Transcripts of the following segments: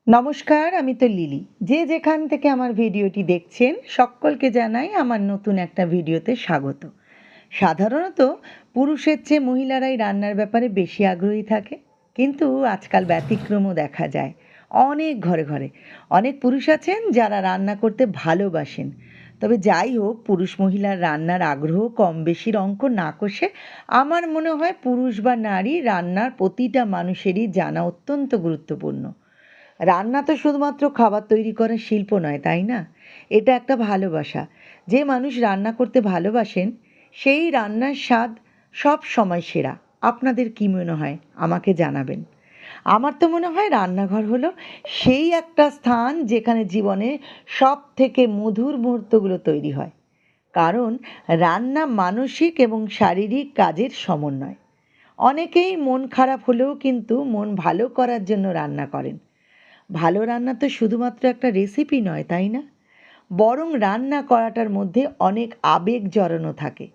নমস্কার, আমি তো লিলি। যে যেখান থেকে আমার ভিডিওটি দেখছেন সকলকে জানাই আমার নতুন একটা ভিডিওতে স্বাগত। সাধারণত পুরুষের চেয়ে মহিলারাই রান্নার ব্যাপারে বেশি আগ্রহী থাকে, কিন্তু আজকাল ব্যতিক্রমও দেখা যায়। অনেক ঘরে ঘরে অনেক পুরুষ আছেন যারা রান্না করতে ভালোবাসেন। তবে যাই হোক, পুরুষ মহিলার রান্নার আগ্রহ কম বেশির অঙ্ক না কষে আমার মনে হয় পুরুষ বা নারী রান্নার প্রতিটা মানুষেরই জানা অত্যন্ত গুরুত্বপূর্ণ। রান্না তো শুধুমাত্র খাবার তৈরি করার শিল্প নয়, তাই না? এটা একটা ভালোবাসা। যে মানুষ রান্না করতে ভালোবাসেন সেই রান্নার স্বাদ সব সময় সেরা। আপনাদের কি মনে হয় আমাকে জানাবেন। আমার তো মনে হয় রান্নাঘর হলো সেই একটা স্থান যেখানে জীবনে সব থেকে মধুর মুহূর্তগুলো তৈরি হয়। কারণ রান্না মানসিক এবং শারীরিক কাজের সমন্বয়। অনেকেই মন খারাপ হলেও কিন্তু মন ভালো করার জন্য রান্না করেন। ভালো রান্না তো শুধুমাত্র একটা রেসিপি নয়, তাই না? বরং রান্না করাটার মধ্যে অনেক আবেগ জড়ানো থাকে।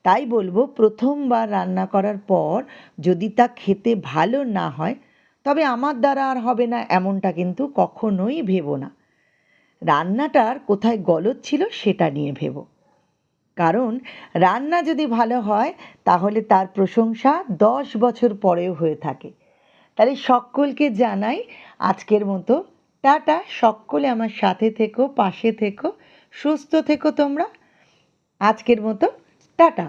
তাই বলবো, প্রথমবার রান্না করার পর যদি তা খেতে ভালো না হয়, তবে আমার দ্বারা আর হবে না এমনটা কিন্তু কখনোই ভেবো না। রান্নাটার কোথায় গলদ ছিল সেটা নিয়ে ভেবো। কারণ রান্না যদি ভালো হয় তাহলে তার প্রশংসা 10 বছর পরেও হয়ে থাকে। তাহলে সকলকে জানাই আজকের মতো টাটা। সকলে আমার সাথে থেকো, পাশে থেকো, সুস্থ থেকো তোমরা। আজকের মতো টাটা।